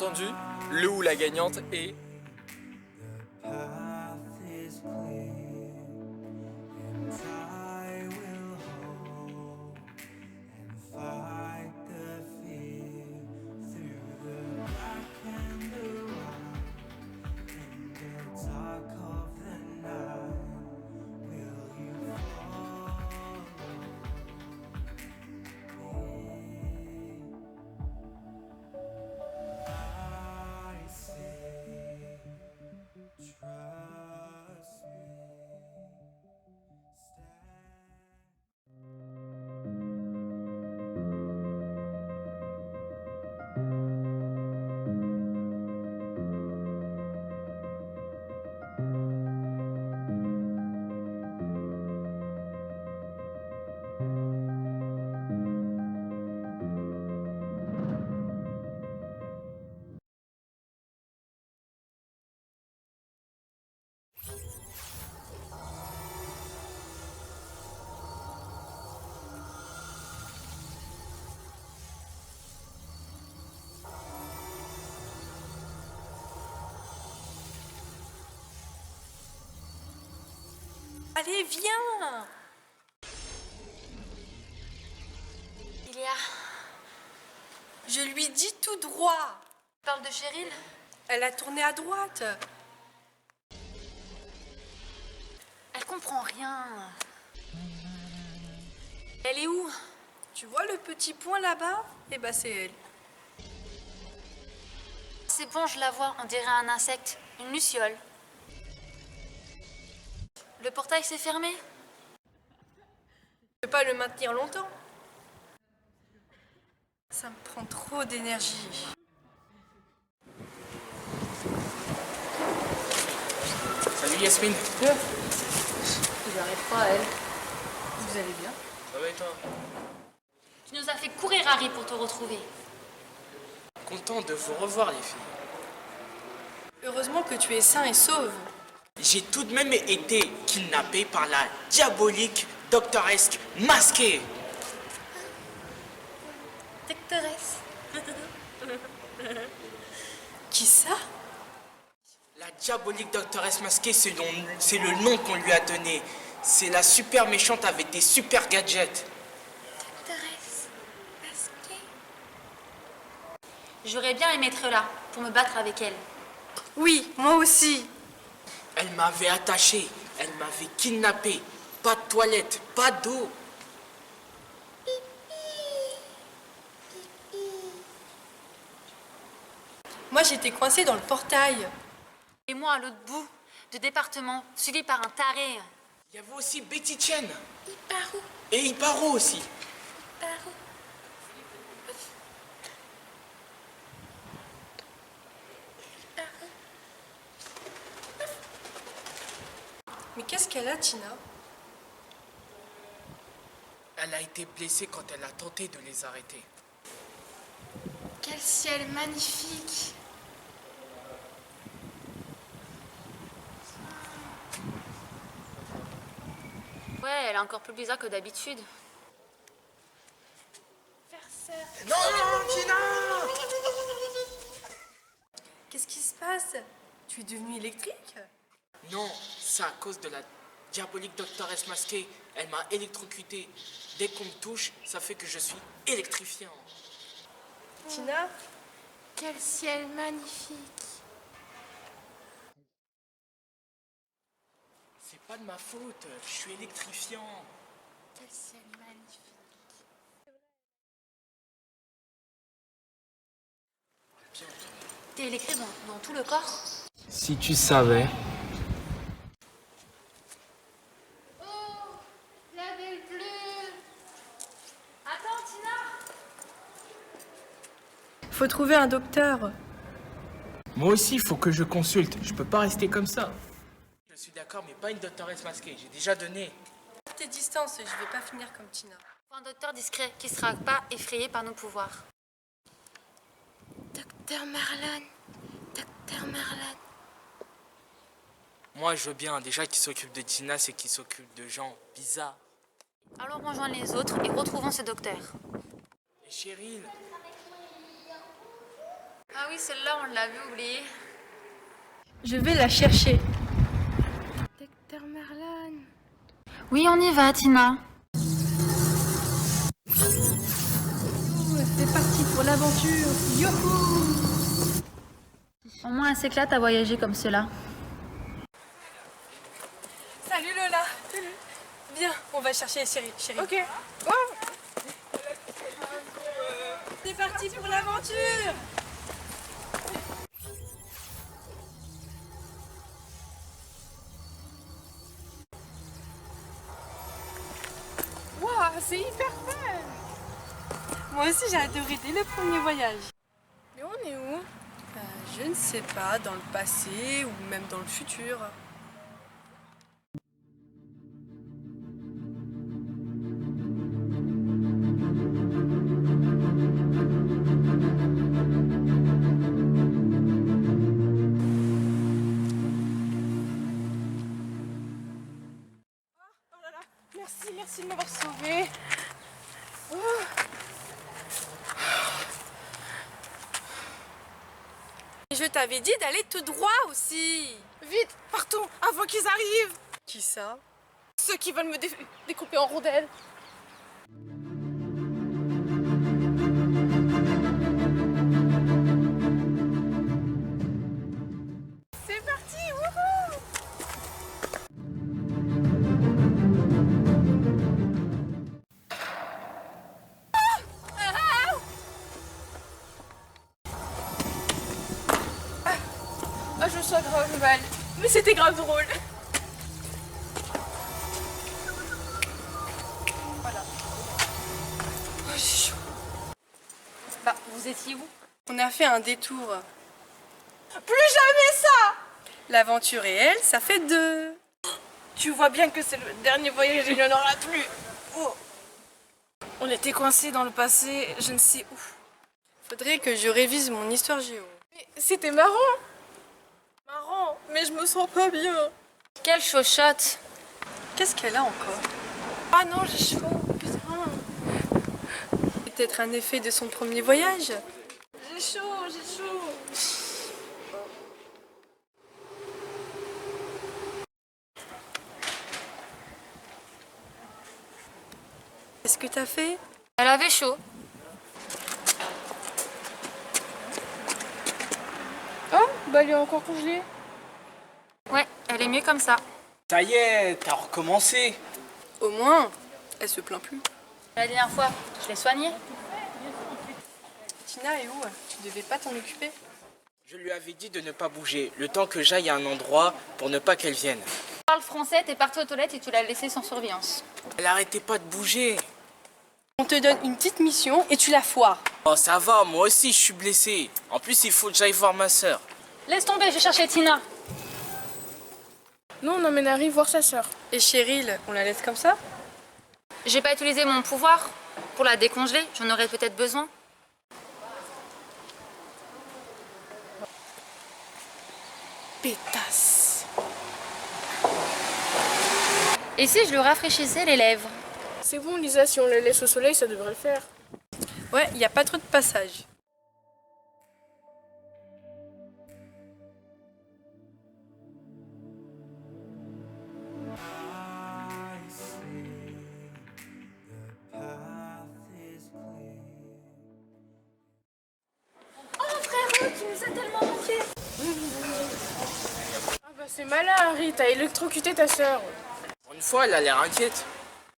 entendu, le ou la gagnante est... Allez, viens! Je lui dis tout droit. Tu parles de Cheryl? Elle a tourné à droite. Elle comprend rien. Elle est où? Tu vois le petit point là-bas? Eh ben, c'est elle. C'est bon, je la vois. On dirait un insecte. Une luciole. Le portail s'est fermé? Je peux pas le maintenir longtemps. Ça me prend trop d'énergie. Salut Yasmine. Ils n'arrêtent pas, elle. Vous allez bien? Ça va et toi? Tu nous as fait courir, Harry, pour te retrouver. Content de vous revoir les filles. Heureusement que tu es sain et sauve. J'ai tout de même été kidnappé par la diabolique doctoresque masquée. Doctoresse. Qui ça? La diabolique doctoresse masquée, c'est le nom qu'on lui a donné. C'est la super méchante avec des super gadgets. Doctoresse. Masquée. J'aurais bien aimé être là, pour me battre avec elle. Oui, moi aussi. Elle m'avait attaché, elle m'avait kidnappé. Pas de toilette, pas d'eau. Moi, j'étais coincée dans le portail. Et moi, à l'autre bout du département, suivi par un taré. Il y avait aussi Betty Chen. Il part où? Et Iparo aussi. Il part où? Mais qu'est-ce qu'elle a, Tina? Elle a été blessée quand elle a tenté de les arrêter. Quel ciel magnifique! Ouais, elle est encore plus bizarre que d'habitude. Non, Tina! Qu'est-ce qui se passe? Tu es devenue électrique? Non, c'est à cause de la diabolique doctoresse masquée. Elle m'a électrocuté. Dès qu'on me touche, ça fait que je suis électrifiant. Tina? Quel ciel magnifique! C'est pas de ma faute, je suis électrifiant. Quel ciel magnifique! T'es électrique dans tout le corps? Si tu savais. Oh, la belle bleue! Attends, Tina! Faut trouver un docteur. Moi aussi, il faut que je consulte. Je peux pas rester comme ça. Je suis d'accord, mais pas une doctoresse masquée. J'ai déjà donné. Tes distances, je vais pas finir comme Tina. Faut un docteur discret qui sera pas effrayé par nos pouvoirs. Docteur Marlon, Docteur Marlon. Moi, je veux bien. Déjà, qui s'occupe de Tina, c'est qui s'occupe de gens bizarres. Alors rejoins les autres et retrouvons ce docteur. Et Cheryl, Ah oui, celle-là, on l'avait oubliée. Je vais la chercher. Docteur Merlin. Oui, on y va, Tina. C'est parti pour l'aventure. Youhou! Au moins, elle s'éclate à voyager comme cela. Salut Lola. Salut. Viens, on va chercher chérie. Ok. Oh. C'est parti pour l'aventure. Waouh, c'est hyper fun. Moi aussi j'ai adoré dès le premier voyage. Mais on est où? Je ne sais pas, dans le passé ou même dans le futur. Merci de m'avoir sauvée. Oh. Je t'avais dit d'aller tout droit aussi. Vite, partons, avant qu'ils arrivent. Qui ça? Ceux qui veulent me découper en rondelles. C'est parti, wouhou! Ah, je me sens grave mal. Mais c'était grave drôle. Voilà. Oh, j'ai chaud. Bah, vous étiez où? On a fait un détour. Plus jamais ça! L'aventure et elle, ça fait deux. Tu vois bien que c'est le dernier voyage et il n'y en aura plus. Oh. On était coincés dans le passé, je ne sais où. Faudrait que je révise mon histoire géo. Mais c'était marrant. Marrant, mais je me sens pas bien. Quelle chochotte! Qu'est-ce qu'elle a encore? Ah non, j'ai chaud, putain. Peut-être un effet de son premier voyage? J'ai chaud, j'ai chaud. Qu'est-ce que t'as fait? Elle avait chaud. Oh, bah elle est encore congelée. Ouais, elle est mieux comme ça. Ça y est, t'as recommencé. Au moins, elle se plaint plus. La dernière fois, je l'ai soignée. Tina est où? Tu devais pas t'en occuper? Je lui avais dit de ne pas bouger, le temps que j'aille à un endroit pour ne pas qu'elle vienne. Tu parles français, t'es parti aux toilettes et tu l'as laissée sans surveillance. Elle arrêtait pas de bouger. On te donne une petite mission et tu la foires. Oh ça va, moi aussi je suis blessé. En plus il faut que j'aille voir ma sœur. Laisse tomber, je vais chercher Tina. Nous, on emmène Harry voir sa sœur. Et Cheryl, on la laisse comme ça? J'ai pas utilisé mon pouvoir pour la décongeler, j'en aurais peut-être besoin. Pétasse. Et si je lui rafraîchissais les lèvres? C'est bon, Lisa, si on la laisse au soleil, ça devrait le faire. Ouais, y a pas trop de passage. Ah bah c'est malin, Harry, t'as électrocuté ta sœur. Pour une fois elle a l'air inquiète.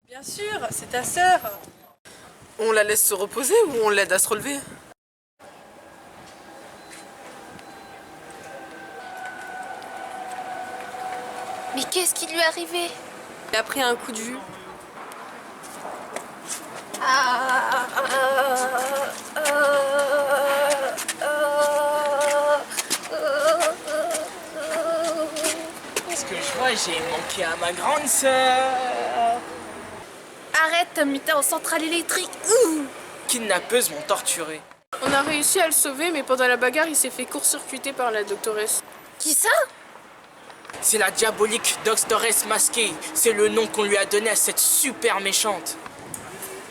Bien sûr, c'est ta sœur. On la laisse se reposer ou on l'aide à se relever? Mais qu'est-ce qui lui est arrivé? Elle a pris un coup de vue. Qu'est-ce que je vois? J'ai manqué à ma grande sœur. Arrête, t'as mis en centrale électrique. Kidnappeuses m'ont torturé. On a réussi à le sauver, mais pendant la bagarre, il s'est fait court-circuiter par la doctoresse. Qui ça? C'est la diabolique doctoresse masquée. C'est le nom qu'on lui a donné à cette super méchante.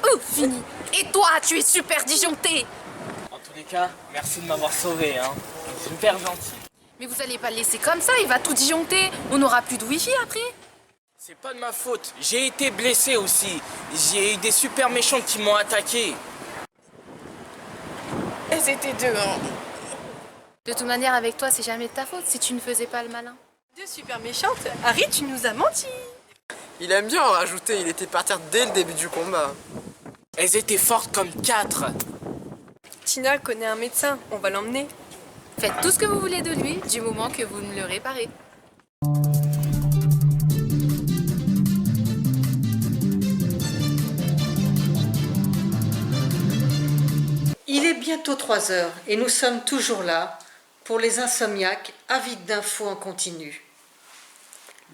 Oh, fini. Et toi, tu es super disjoncté. En tous les les cas, merci de m'avoir sauvé, hein. Super gentil. Mais vous allez pas le laisser comme ça, il va tout disjoncter. On n'aura plus de wifi après. C'est pas de ma faute. J'ai été blessé aussi. J'ai eu des super méchants qui m'ont attaqué. Elles étaient deux, hein. De toute manière, avec toi, c'est jamais de ta faute si tu ne faisais pas le malin. Deux super méchantes. Harry, tu nous as menti. Il aime bien en rajouter, il était parti dès le début du combat. Elles étaient fortes comme 4. Tina connaît un médecin, on va l'emmener. Faites tout ce que vous voulez de lui, du moment que vous me le réparez. Il est bientôt 3 heures et nous sommes toujours là pour les insomniaques avides d'infos en continu.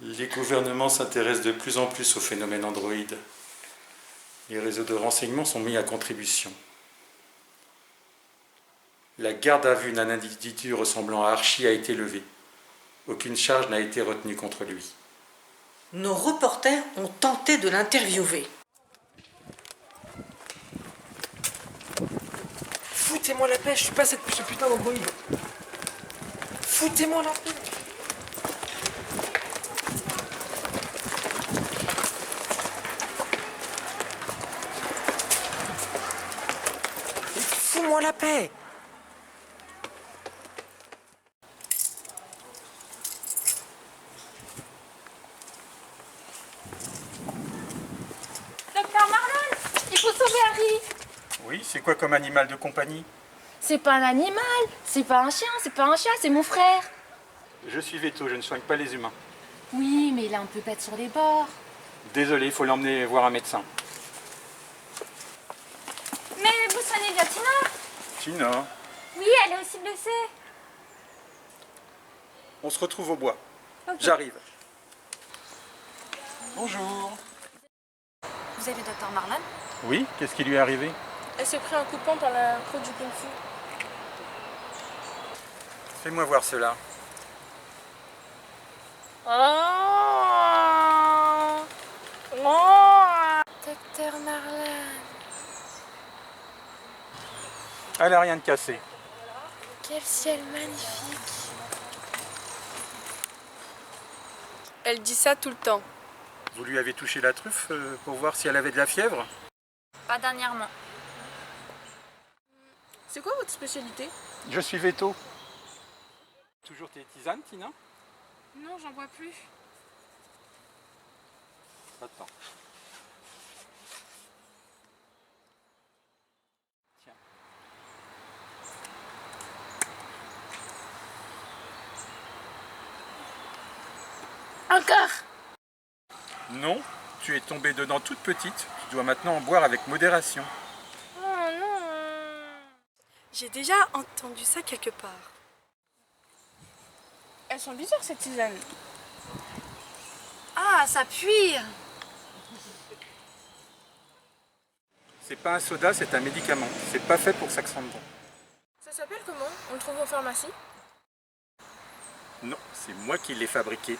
Les gouvernements s'intéressent de plus en plus au phénomène Android. Les réseaux de renseignement sont mis à contribution. La garde à vue d'un individu ressemblant à Archie a été levée. Aucune charge n'a été retenue contre lui. Nos reporters ont tenté de l'interviewer. Foutez-moi la paix, je suis pas ce putain d'Android. Foutez-moi la paix. Fous-moi la paix. Docteur Marlon, il faut sauver Harry. Oui, c'est quoi comme animal de compagnie? C'est pas un animal, c'est pas un chien, c'est pas un chat, c'est mon frère. Je suis Veto, je ne soigne pas les humains. Oui, mais il a un peu pète sur les bords. Désolé, il faut l'emmener voir un médecin. Mais vous soignez bien Tina? Tina, Oui, elle est aussi blessée. on se retrouve au bois. Ok. J'arrive. Bonjour. Vous êtes le docteur Marlon? Oui, qu'est-ce qui lui est arrivé? Elle s'est pris un coup de poing par la pro du Kung Fu. Fais-moi voir cela. Docteur Marlon. Elle a rien de cassé. Quel ciel magnifique. Elle dit ça tout le temps. Vous lui avez touché la truffe pour voir si elle avait de la fièvre? Pas dernièrement. C'est quoi votre spécialité? Je suis Veto. Toujours tes tisanes, Tina? Non, j'en vois plus. Attends. Tiens. Encore? Non, tu es tombée dedans toute petite. Tu dois maintenant en boire avec modération. Oh non. J'ai déjà entendu ça quelque part. Elles sont bizarres ces tisanes. Ah, ça pue. C'est pas un soda, c'est un médicament. C'est pas fait pour Saxandron. Ça s'appelle comment? On le trouve en pharmacie? Non, c'est moi qui l'ai fabriqué.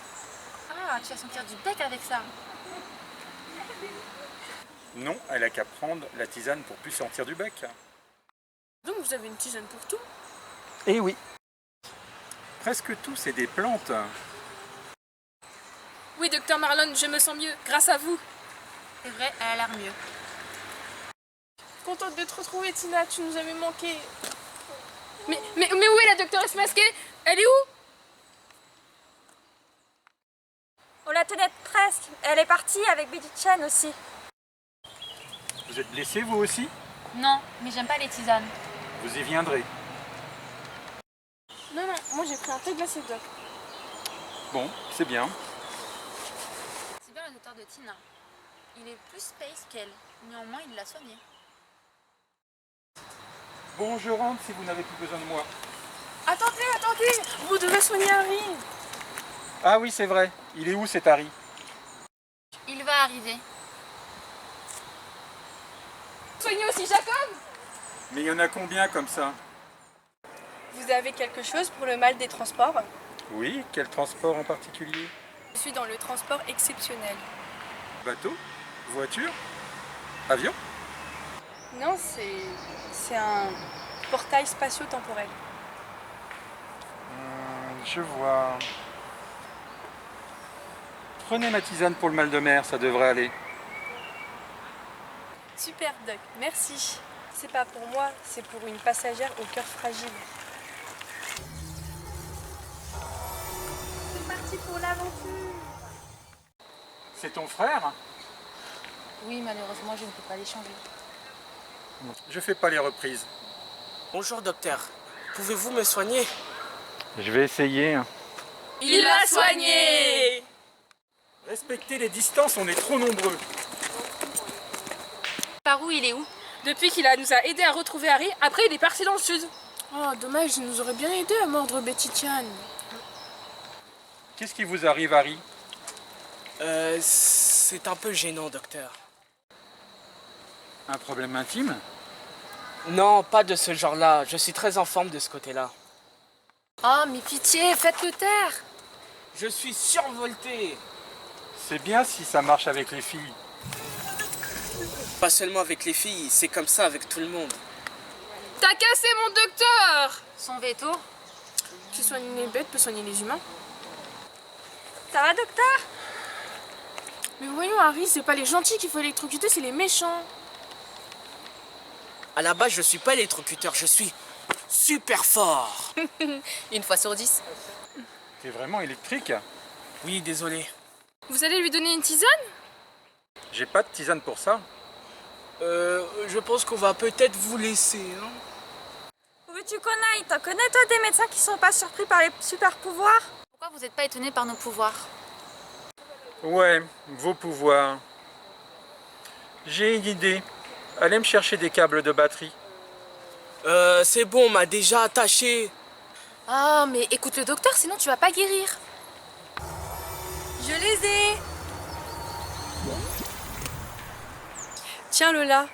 Ah, tu vas sentir du bec avec ça. Non, elle a qu'à prendre la tisane pour plus sentir du bec. Donc vous avez une tisane pour tout? Eh oui. Presque tout, c'est des plantes. Oui, docteur Marlon, je me sens mieux, grâce à vous. C'est vrai, elle a l'air mieux. Contente de te retrouver, Tina, tu nous avais manqué. Mais où est la doctoresse masquée? Elle est où? On la tenait presque. Elle est partie avec Betty Chen aussi. Vous êtes blessé, vous aussi? Non, mais j'aime pas les tisanes. Vous y viendrez. Non, moi j'ai pris un thé glacé, doc. Bon, c'est bien. C'est bien le docteur de Tina. Il est plus space qu'elle. Néanmoins, il l'a soignée. Bon, je rentre si vous n'avez plus besoin de moi. Attendez, vous devez soigner Harry. Ah oui, c'est vrai. Il est où cet Harry? Il va arriver. Soignez aussi Jacob. Mais il y en a combien comme ça? Vous avez quelque chose pour le mal des transports? Oui, quel transport en particulier? Je suis dans le transport exceptionnel. Bateau? Voiture? Avion? Non, c'est portail spatio-temporel. Je vois. Prenez ma tisane pour le mal de mer, ça devrait aller. Super Doc, merci. C'est pas pour moi, c'est pour une passagère au cœur fragile. C'est parti pour l'aventure. C'est ton frère? Oui, malheureusement, je ne peux pas l'échanger. Je fais pas les reprises. Bonjour docteur, pouvez-vous me soigner? Je vais essayer. Il l'a soigné! Respectez les distances, on est trop nombreux. Par où il est où? Depuis nous a aidé à retrouver Harry, après il est parti dans le sud. Oh, dommage, il nous aurait bien aidé à mordre Betty Chan. Qu'est-ce qui vous arrive, Harry? C'est un peu gênant docteur. Un problème intime? Non, pas de ce genre-là, je suis très en forme de ce côté-là. Oh, mais pitié, faites-le taire. Je suis survolté. C'est bien si ça marche avec les filles. Pas seulement avec les filles, c'est comme ça avec tout le monde. T'as cassé mon docteur! Son veto? Qui soigne les bêtes peut soigner les humains. Ça va, docteur? Mais voyons, Harry, c'est pas les gentils qu'il faut électrocuter, c'est les méchants. À la base, je suis pas électrocuteur, je suis super fort. Une fois sur 10. T'es vraiment électrique? Oui, désolé. Vous allez lui donner une tisane? J'ai pas de tisane pour ça. Je pense qu'on va peut-être vous laisser. Hein. Où veux-tu qu'on aille? T'en connais toi des médecins qui sont pas surpris par les super pouvoirs? Pourquoi vous n'êtes pas étonné par nos pouvoirs? Ouais, vos pouvoirs. J'ai une idée. Allez me chercher des câbles de batterie. C'est bon, on m'a déjà attaché. Ah, mais écoute le docteur, sinon tu vas pas guérir. Je les ai. Tiens Lola,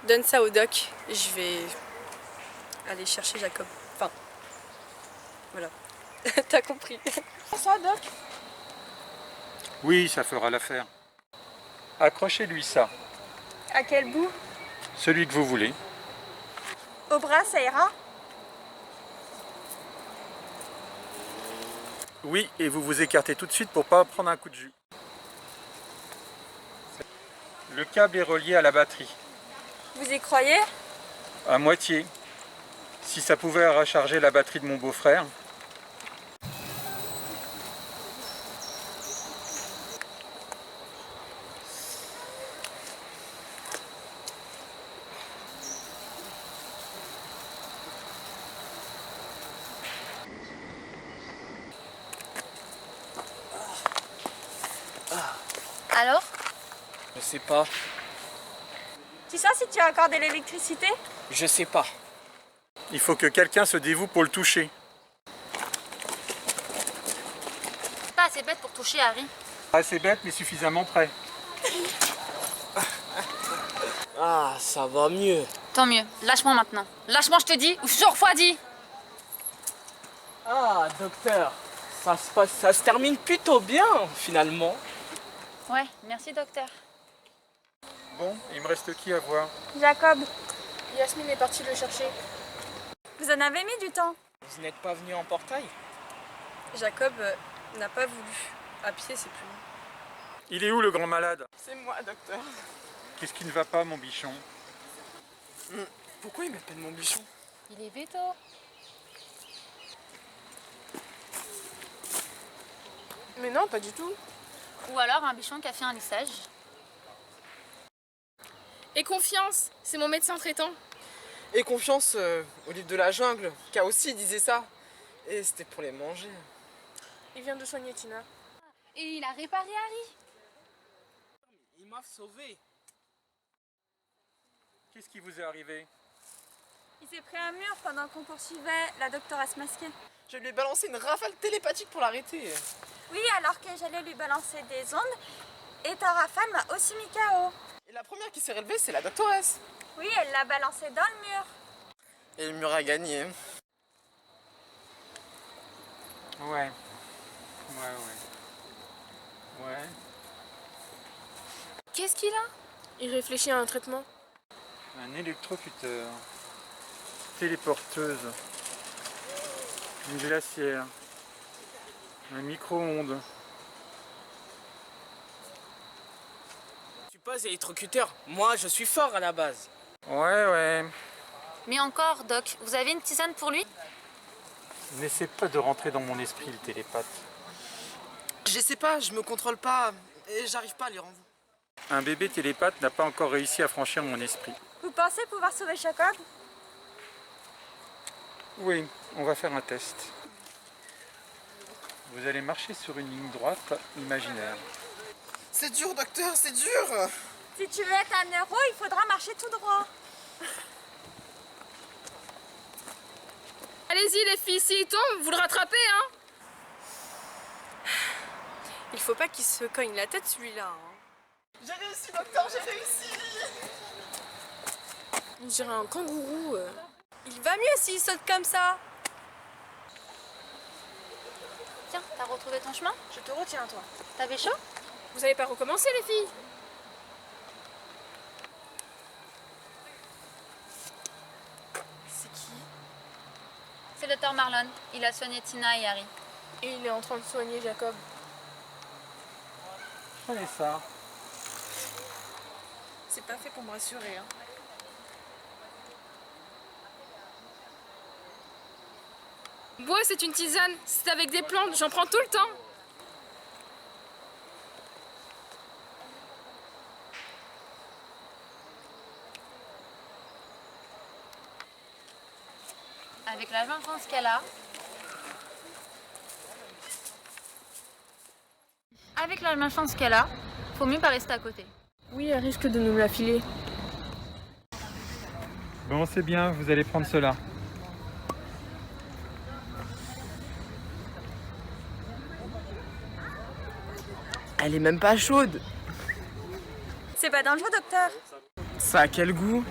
donne ça au doc. Je vais aller chercher Jacob. Enfin, voilà. T'as compris. Ça, doc? Oui, ça fera l'affaire. Accrochez-lui ça. À quel bout? Celui que vous voulez. Au bras, ça ira? Oui, et vous vous écartez tout de suite pour pas prendre un coup de jus. Le câble est relié à la batterie. Vous y croyez? À moitié. Si ça pouvait recharger la batterie de mon beau-frère. Alors? Je sais pas. Tu sais si tu as encore de l'électricité? Je sais pas. Il faut que quelqu'un se dévoue pour le toucher. C'est pas assez bête pour toucher Harry. Assez bête, mais suffisamment près. Ah, ça va mieux. Tant mieux, lâche-moi maintenant. Lâche-moi, je te dis, ou je refroidis. Ah, docteur, ça se termine plutôt bien, finalement. Ouais, merci docteur. Bon, il me reste qui à voir? Jacob, Yasmine est partie le chercher. vous en avez mis du temps. Vous n'êtes pas venu en portail? Jacob n'a pas voulu. À pied, c'est plus long. Il est où le grand malade? C'est moi, docteur. Qu'est-ce qui ne va pas, mon bichon? Pourquoi il m'appelle mon bichon? Il est veto. Mais non, pas du tout. Ou alors un bichon qui a fait un lissage. Et confiance, c'est mon médecin traitant. Et confiance au livre de la jungle, qui aussi disait ça. Et c'était pour les manger. Il vient de soigner Tina. Et il a réparé Harry. Il m'a sauvé. Qu'est-ce qui vous est arrivé? Il s'est pris un mur pendant qu'on poursuivait la doctoresse masquée. Je lui ai balancé une rafale télépathique pour l'arrêter. Oui, alors que j'allais lui balancer des ondes, et ta rafale m'a aussi mis KO. Et la première qui s'est relevée, c'est la doctoresse. Oui, elle l'a balancé dans le mur. Et le mur a gagné. Ouais. Ouais. Qu'est-ce qu'il a? Il réfléchit à un traitement. Un électrocuteur. téléporteuse, une glacière, un micro-ondes. Je suis pas électrocuteur. Moi, je suis fort à la base. Ouais. Mais encore, Doc, vous avez une tisane pour lui? N'essaie pas de rentrer dans mon esprit, le télépathe. Je sais pas, je me contrôle pas et j'arrive pas à lire en vous. Un bébé télépathe n'a pas encore réussi à franchir mon esprit. Vous pensez pouvoir sauver Jacob? Oui, on va faire un test. Vous allez marcher sur une ligne droite imaginaire. C'est dur, docteur, c'est dur. Si tu veux être un héros, il faudra marcher tout droit. Allez-y les filles, s'il tombe, vous le rattrapez, hein. Il faut pas qu'il se cogne la tête celui-là. Hein. J'ai réussi, docteur, j'ai réussi. On dirait un kangourou. Il va mieux s'il saute comme ça. Tiens, t'as retrouvé ton chemin? Je te retiens, toi. T'avais chaud? Vous allez pas recommencer, les filles? C'est qui? C'est le Dr Marlon. Il a soigné Tina et Harry. Et il est en train de soigner Jacob. Prenez ça. C'est pas fait pour me rassurer. Hein. Bois, c'est une tisane. C'est avec des plantes, j'en prends tout le temps. Avec la chance qu'elle a. Avec la malchance qu'elle a, faut mieux pas rester à côté. Oui, elle risque de nous la filer. Bon, c'est bien, vous allez prendre cela. Elle est même pas chaude. C'est pas dangereux, docteur. Ça a quel goût?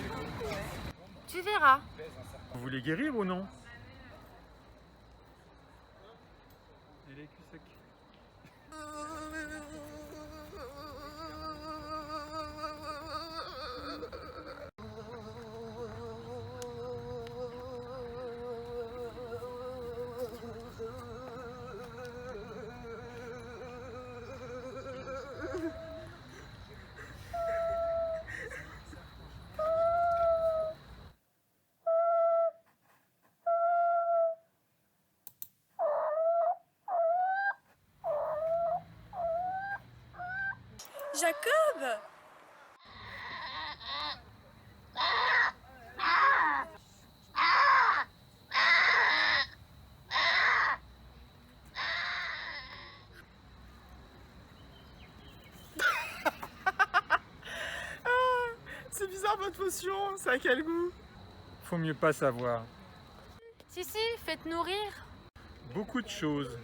Tu verras. Vous voulez guérir ou non? Et les culs secs. Jacob! C'est bizarre votre potion, ça a quel goût? Faut mieux pas savoir. Si, faites nourrir. Beaucoup de choses.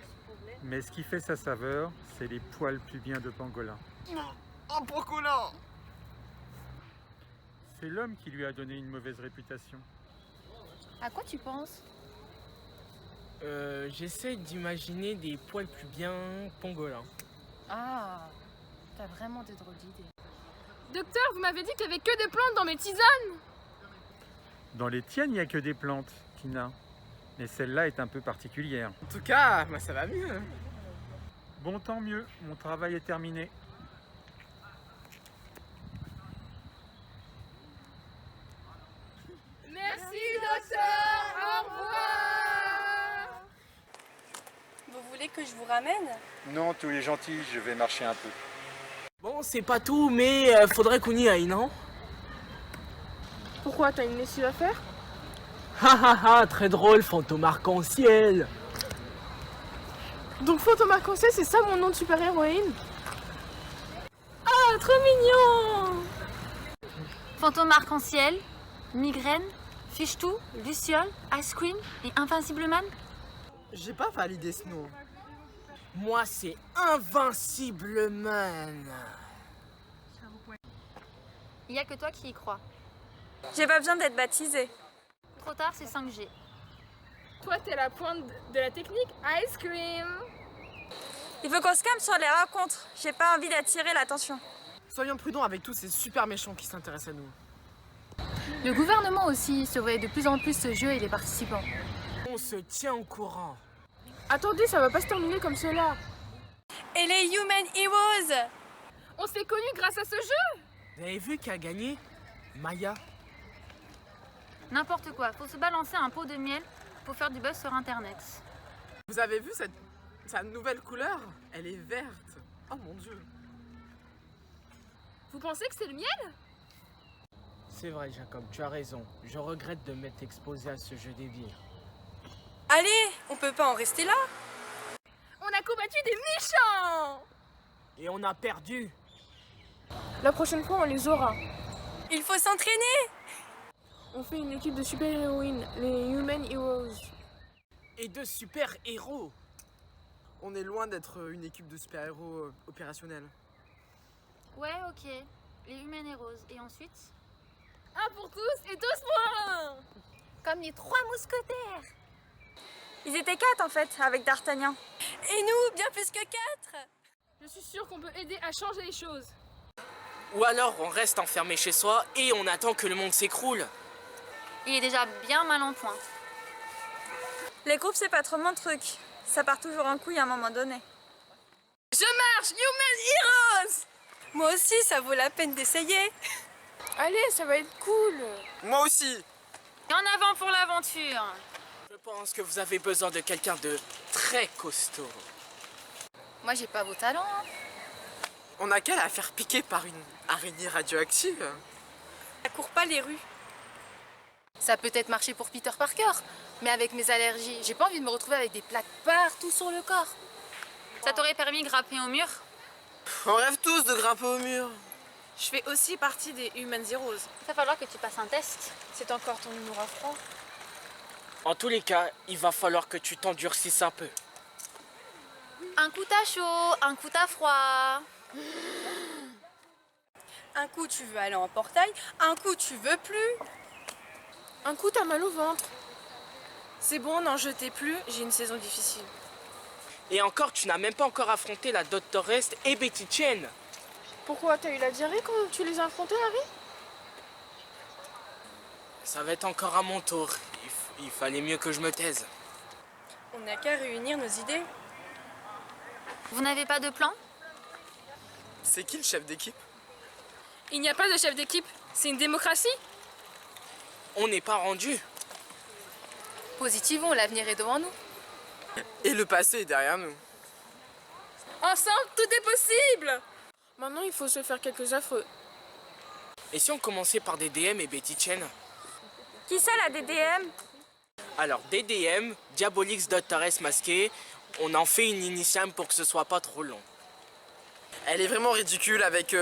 Mais ce qui fait sa saveur, c'est les poils pubiens de pangolin. Un pangolin. C'est l'homme qui lui a donné une mauvaise réputation. À quoi tu penses? J'essaie d'imaginer des poils plus bien pangolins. Ah, t'as vraiment des drôles d'idées. Docteur, vous m'avez dit qu'il y avait que des plantes dans mes tisanes. Dans les tiennes, il n'y a que des plantes, Tina. Mais celle-là est un peu particulière. En tout cas, moi ça va mieux. Bon, tant mieux, mon travail est terminé. Merci, docteur. Au revoir. Vous voulez que je vous ramène? Non, tous les gentils, je vais marcher un peu. Bon, c'est pas tout, mais faudrait qu'on y aille, non? Pourquoi? T'as une lessive à faire? Ha, très drôle, fantôme arc-en-ciel. Donc Fantôme Arc-en-Ciel, c'est ça mon nom de super-héroïne? Ah, trop mignon. Fantôme arc-en-ciel, migraine, fiche-tout, luciole, ice cream et Invincible Man. J'ai pas validé ce nom. Moi, c'est Invincible Man. Il y a que toi qui y crois. J'ai pas besoin d'être baptisée. Trop tard, c'est 5G. Toi, t'es la pointe de la technique ice cream. Il faut qu'on se calme sur les rencontres. J'ai pas envie d'attirer l'attention. Soyons prudents avec tous ces super méchants qui s'intéressent à nous. Le gouvernement aussi surveille de plus en plus ce jeu et les participants. On se tient au courant. Attendez, ça va pas se terminer comme cela. Et les Human Heroes! On s'est connus grâce à ce jeu. Vous avez vu qui a gagné? Maya. N'importe quoi, faut se balancer un pot de miel pour faire du buzz sur internet. Vous avez vu sa nouvelle couleur? Elle est verte. Oh mon dieu. Vous pensez que c'est le miel? C'est vrai, Jacob, tu as raison. Je regrette de m'être exposé à ce jeu débile. Allez, on peut pas en rester là? On a combattu des méchants. Et on a perdu. La prochaine fois, on les aura. Il faut s'entraîner! On fait une équipe de super-héroïnes, les Human Heroes. Et de super-héros. On est loin d'être une équipe de super-héros opérationnelle. Ouais, ok. Les Human Heroes. Et ensuite? Un pour tous et tous pour un. Comme les 3 mousquetaires. Ils étaient 4 en fait, avec D'Artagnan. Et nous, bien plus que 4! Je suis sûre qu'on peut aider à changer les choses. Ou alors on reste enfermé chez soi et on attend que le monde s'écroule. Il est déjà bien mal en point. Les groupes, c'est pas trop mon truc. Ça part toujours en couille à un moment donné. Je marche! Human Heroes! Moi aussi, ça vaut la peine d'essayer. Allez, ça va être cool. Moi aussi. Et en avant pour l'aventure. Je pense que vous avez besoin de quelqu'un de très costaud. Moi, j'ai pas vos talents. Hein. On n'a qu'à la faire piquer par une araignée radioactive. Ça court pas les rues. Ça peut être marché pour Peter Parker, mais avec mes allergies, j'ai pas envie de me retrouver avec des plaques partout sur le corps. Ça t'aurait permis de grimper au mur? On rêve tous de grimper au mur. Je fais aussi partie des Human Heroes. Il va falloir que tu passes un test. C'est encore ton humour à froid. En tous les cas, il va falloir que tu t'endurcisses un peu. Un coup t'as chaud, un coup t'as froid. Un coup, tu veux aller en portail, un coup, tu veux plus. Un coup, t'as mal au ventre. C'est bon, n'en jetez plus, j'ai une saison difficile. Et encore, tu n'as même pas encore affronté la Dr. Est et Betty Chen. Pourquoi? T'as eu la diarrhée quand tu les as affrontés, Harry? Ça va être encore à mon tour. Il fallait mieux que je me taise. On n'a qu'à réunir nos idées. Vous n'avez pas de plan? C'est qui le chef d'équipe? Il n'y a pas de chef d'équipe, c'est une démocratie. On n'est pas rendu. Positivons, l'avenir est devant nous. Et le passé est derrière nous. Ensemble, tout est possible. Maintenant, il faut se faire quelques affreux. Et si on commençait par DDM et Betty Chen? Qui c'est la DDM? Alors, DDM, Diabolix Dr. S masqué, on en fait une initiale pour que ce soit pas trop long. Elle est vraiment ridicule avec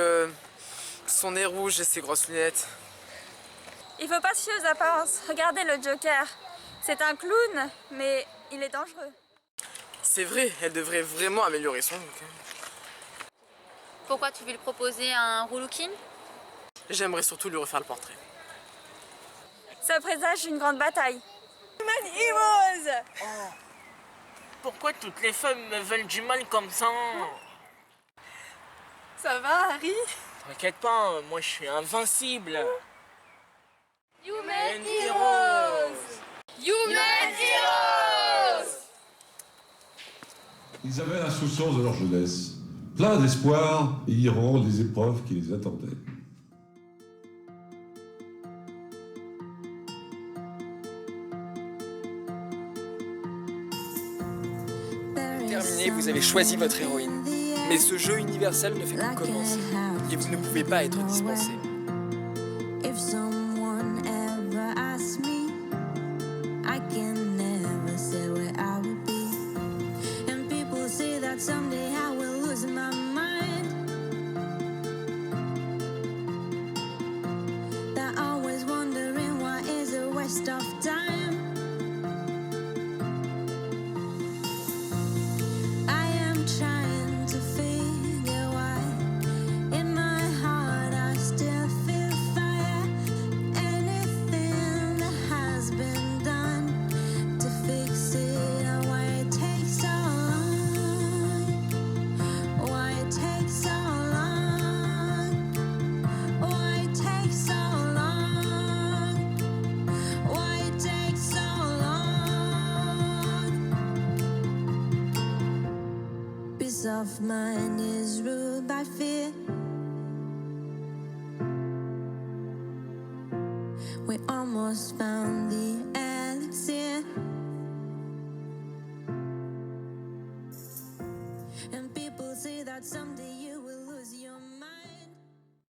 son nez rouge et ses grosses lunettes. Il faut pas se fier aux apparences. Regardez le Joker. C'est un clown, mais il est dangereux. C'est vrai, elle devrait vraiment améliorer son look. Pourquoi tu veux lui proposer un relooking? J'aimerais surtout lui refaire le portrait. Ça présage une grande bataille. Human Heroes! Pourquoi toutes les femmes me veulent du mal comme ça? Ça va, Harry? T'inquiète pas, moi je suis invincible. Human Heroes! Human Heroes! Ils avaient l'insouciance de leur jeunesse, plein d'espoir et iront des épreuves qui les attendaient. Terminé, vous avez choisi votre héroïne. Mais ce jeu universel ne fait que commencer. Et vous ne pouvez pas être dispensé. If someone ever asks me, I can never say where I would be. And people say that someday I will lose my mind. They're always wondering why is a waste of time. I am trying to figure why in my heart I still feel fire. of mine is ruled by fear. We almost found the end.